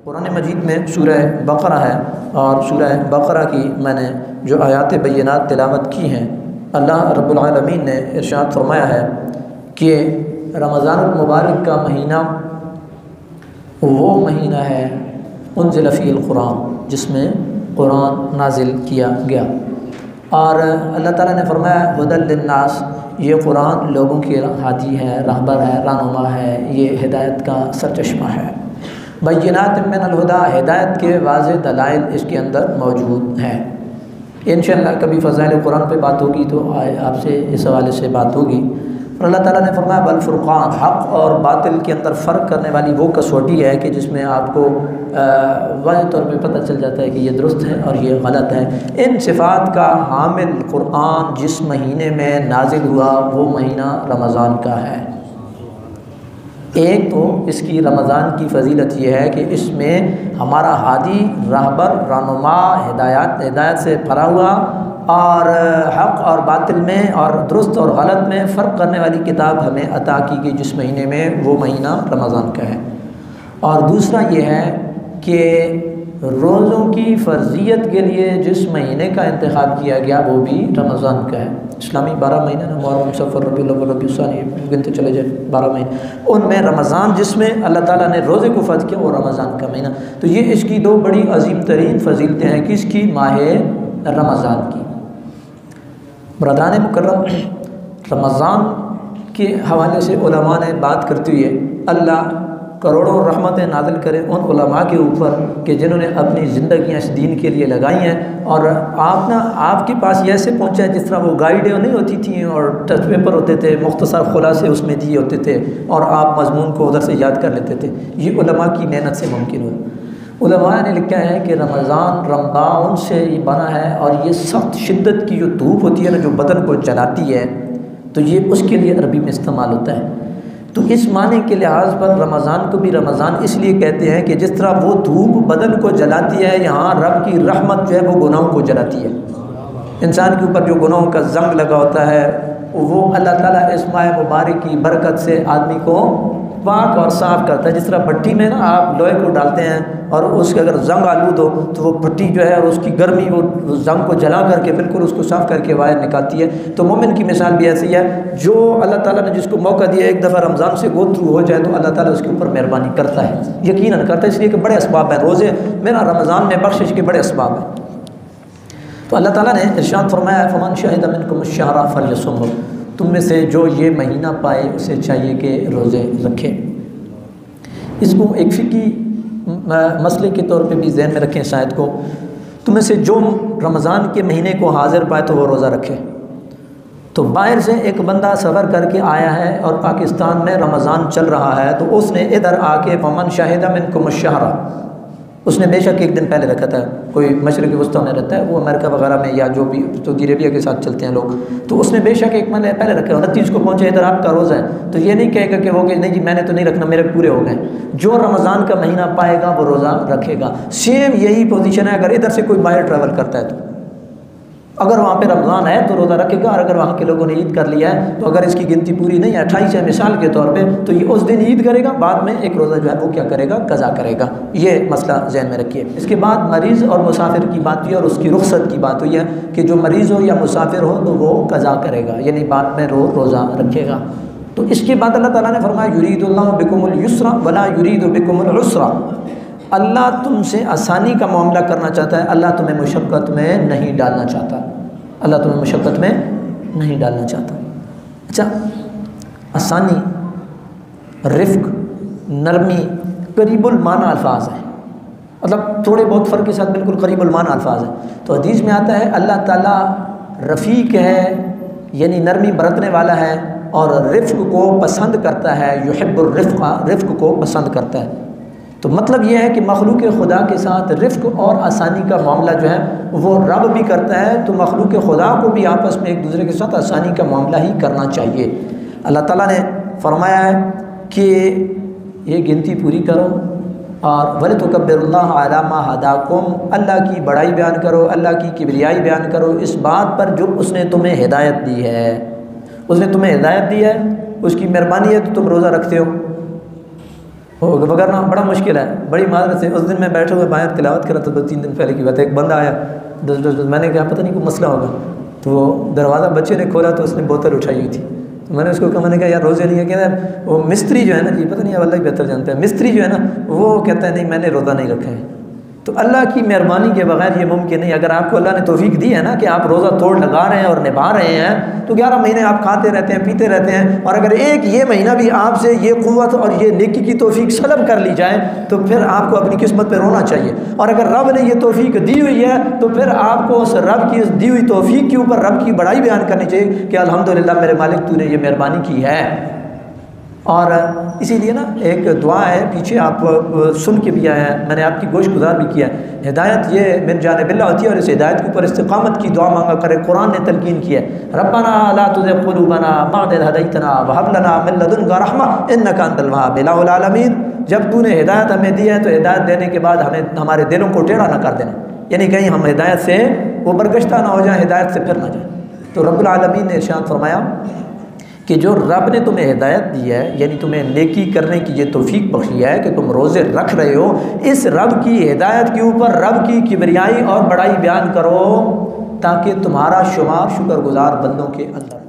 कुरान मजीद में सूरह बकरा है और सूरह बकरा की मैंने जो आयात बय्यनात तिलावत की हैं, अल्लाह रब्बुल आलमीन ने इरशाद फरमाया है कि रमज़ानुल मुबारक का महीना वो महीना है उन्ज़िल फ़ीहिल कुरान, जिसमें कुरान नाजिल किया गया। और अल्लाह ताला ने फरमाया हुदल लिन्नास, ये कुरान लोगों के हादी है, रहबर है, रहनुमा है, ये हिदायत का सरचश्मा है। बय्यनात मिनल हुदा, हिदायत के वाज़ेह दलाइल इसके अंदर मौजूद हैं। इंशाअल्लाह कभी फ़ज़ाइल कुरान पे बात होगी तो आपसे इस हवाले से बात होगी। और अल्लाह ताला ने फरमाया बल फुरक़ान, हक़ और बातिल के अंदर फ़र्क करने वाली वो कसौटी है कि जिसमें आपको वाज़ेह तौर पे पता चल जाता है कि ये दुरुस्त है और ये गलत है। इन सिफ़ात का हामिल कुरान जिस महीने में नाजिल हुआ वो महीना रमज़ान का है। एक तो इसकी रमज़ान की फ़जीलत ये है कि इसमें हमारा हादी, रहबर, रहनुमा, हिदायत से भरा हुआ और हक़ और बातिल में और दुरुस्त और गलत में फ़र्क करने वाली किताब हमें अता की गई, जिस महीने में वो महीना रमज़ान का है। और दूसरा ये है कि रोज़ों की फ़र्ज़ियत के लिए जिस महीने का इंतख़ाब किया गया वो भी रमज़ान का है। इस्लामी 12 महीने ना, मुहर्रम, सफ़र, रबीउल अव्वल, रबीउल सानी, गिनते चले जाए 12 महीने, उनमें रमज़ान जिसमें अल्लाह ताला ने रोज़े को फ़र्ज़ किया वो रमज़ान का महीना। तो ये इसकी दो बड़ी अजीम तरीन फ़जीलतें हैं किसकी, माह रमज़ान की। बरदान मुकर्रम, रमज़ान के हवाले से उलमा ने बात करते हुए अल्लाह करोड़ों रहमतें नाज़िल करें उन उलमा के ऊपर कि जिन्होंने अपनी ज़िंदगियाँ इस दीन के लिए लगाई हैं। और आपके पास ये ऐसे पहुँचा है जिस तरह वो गाइडें नहीं होती थी और टेस्ट पेपर होते थे, मुख्तसर खुलासे उसमें दिए होते थे और आप मज़मून को उधर से याद कर लेते थे। ये उलमा की मेहनत से मुमकिन हुआ। उलमा ने लिखा है कि रमज़ान से ये बना है और ये सख्त शिद्दत की जो धूप होती है ना, जो बदन को जलाती है, तो ये उसके लिए अरबी में इस्तेमाल होता है। तो इस माने के लिहाज पर रमज़ान को भी रमज़ान इसलिए कहते हैं कि जिस तरह वो धूप बदन को जलाती है, यहाँ रब की रहमत जो है वो गुनाहों को जलाती है। इंसान के ऊपर जो गुनाहों का जंग लगा होता है वो अल्लाह ताला इस माह मुबारक की बरकत से आदमी को पाक और साफ़ करता है। जिस तरह भट्टी में ना आप लोहे को डालते हैं और उसके अगर जंग आलूद हो तो वो भट्टी जो है और उसकी गर्मी वो जंग को जला करके बिल्कुल उसको साफ़ करके बाहर निकालती है। तो मोमिन की मिसाल भी ऐसी है, जो अल्लाह ताला ने जिसको मौका दिया एक दफ़ा रमज़ान से गो थ्रू हो जाए तो अल्लाह ताला उसके ऊपर मेहरबानी करता है, यकीनन करता है। इसलिए कि बड़े असबाब हैं, रोज़े मेरा रमज़ान में बख्शिश के बड़े असबाब हैं। तो अल्लाह ताला ने इरशाद फरमाया फमन शहिद मिनकुम अश-शहरा फल्यसुम, तुम में से जो ये महीना पाए उसे चाहिए कि रोज़े रखे। इसको एक फ़िकी मसले के तौर पे भी ज़हन में रखें शायद को, तुम में से जो रमज़ान के महीने को हाज़िर पाए तो वो रोज़ा रखे। तो बाहर से एक बंदा सफ़र करके आया है और पाकिस्तान में रमज़ान चल रहा है, तो उसने इधर आके फमन शाहिदा मिनकुम अश-शहरा, उसने बेशक एक दिन पहले रखा था। कोई मशरिक़ वस्ता में रहता है, वो अमेरिका वगैरह में या जो भी सऊदी अरबिया के साथ चलते हैं लोग, तो उसने बेशक एक महीने पहले रखा, 29 को पहुँचे, इधर आपका रोज़ा है, तो ये नहीं कहेगा कि वो कि नहीं जी मैंने तो नहीं रखना, मेरे पूरे हो गए। जो रमज़ान का महीना पाएगा वो रोज़ा रखेगा। सेम यही पोजीशन है अगर इधर से कोई बाहर ट्रैवल करता है, तो अगर वहाँ पे रमज़ान है तो रोज़ा रखेगा, और अगर वहाँ के लोगों ने ईद कर लिया है तो अगर इसकी गिनती पूरी नहीं है, 28 है मिसाल के तौर पे, तो ये उस दिन ईद करेगा, बाद में एक रोज़ा जो है वो क्या करेगा, कज़ा करेगा। ये मसला ज़हन में रखिए। इसके बाद मरीज़ और मुसाफिर की बात हुई और उसकी रुख्सत की बात हुई है कि जो मरीज़ हो या मुसाफिर हो तो वो कज़ा करेगा, यानी बाद में रोज़ा रखेगा। तो इसके बाद अल्लाह ताला ने फरमाया युरीदुल्लाहु बिकुमुल युस्रा वला युरीदु बिकुमुल उसरा, अल्लाह तुमसे आसानी का मामला करना चाहता है, अल्लाह तुम्हें मुशक्क़त में नहीं डालना चाहता, अल्लाह तुम्हें मुशक्क़त में नहीं डालना चाहता। अच्छा, आसानी, रिफ्क, नरमी करीबुल माना अल्फाज हैं, मतलब थोड़े बहुत फ़र्क के साथ बिल्कुल करीबुल माना अल्फाज हैं। तो हदीस में आता है अल्लाह ताला रफ़ीक है, यानी नरमी बरतने वाला है, और रिफ्क को पसंद करता है, युहिब्बुर रिफ्क़ा, रिफ्क को पसंद करता है। तो मतलब ये है कि मखलूक खुदा के साथ रिफ्क और आसानी का मामला जो है वो रब भी करता है, तो मखलूक खुदा को भी आपस में एक दूसरे के साथ आसानी का मामला ही करना चाहिए। अल्लाह ताला ने फरमाया है कि ये गिनती पूरी करो और वलितुकब्बिरुल्लाह अला मा हदाकुम, अल्लाह की बड़ाई बयान करो, अल्लाह की किबरियाई बयान करो इस बात पर जो उसने तुम्हें हिदायत दी है। उसने तुम्हें हिदायत दी है, उसकी मेहरबानी है तो तुम रोज़ा रखते हो। वगरना बड़ा मुश्किल है, बड़ी माजरत से। उस दिन मैं बैठे हुए बाहर तिलावत कर रहा था, तो 3 दिन पहले की बात है। एक बंदा आया, मैंने कहा पता नहीं कोई मसला होगा, तो वो दरवाज़ा बच्चे ने खोला तो उसने बोतल उठाई हुई थी। तो मैंने उसको कहा, मैंने कहा यार रोज़े नहीं है। कहता वो मिस्त्री जो है ना जी, पता नहीं अल्लाह ही बेहतर जानते हैं, मिस्त्री जो है ना वो कहता है नहीं मैंने रोज़ा नहीं रखा है। तो अल्लाह की मेहरबानी के बगैर ये मुमकिन नहीं। अगर आपको अल्लाह ने तौफीक दी है ना कि आप रोज़ा तोड़ लगा रहे हैं और निभा रहे हैं, तो 11 महीने आप खाते रहते हैं पीते रहते हैं, और अगर एक ये महीना भी आपसे ये क़ुव्वत और ये नेकी की तौफीक सलब कर ली जाए, तो फिर आपको अपनी किस्मत पे रोना चाहिए। और अगर रब ने ये तौफीक दी हुई है, तो फिर आपको उस रब की इस दी हुई तौफीक के ऊपर रब की बड़ाई बयान करनी चाहिए कि अल्हम्दुलिल्लाह मेरे मालिक तूने ये मेहरबानी की है। और इसीलिए ना एक दुआ है, पीछे आप सुन के भी आया है, मैंने आपकी गोश गुजार भी किया है। हिदायत ये मिन जानिबिल्लाह होती है, और इस हिदायत के ऊपर इस्तिकामत की दुआ मांगा करे। कुरान ने तलकीन किया है, रब्बना ला तुज़िग़ क़ुलूबना बअद इज़ हदैतना व हब लना मिन लदुनका रहमा इन्नका अंतल वहाब इलाहुल आलमीन। जब तूने हिदायत हमें दी है, तो हिदायत देने के बाद हमें हमारे दिलों को टेढ़ा ना कर देना, यानी कहीं हम हिदायत से वो बरगश्ता ना हो जाए, हिदायत से फिर ना जाए। तो रब्बुल आलमीन ने इरशाद फरमाया कि जो रब ने तुम्हें हिदायत दी है, यानी तुम्हें नेकी करने की ये तौफीक बख्शी है कि तुम रोज़े रख रहे हो, इस रब की हिदायत के ऊपर रब की किबरियाई और बड़ाई बयान करो, ताकि तुम्हारा शुमार शुक्रगुजार बंदों के अंदर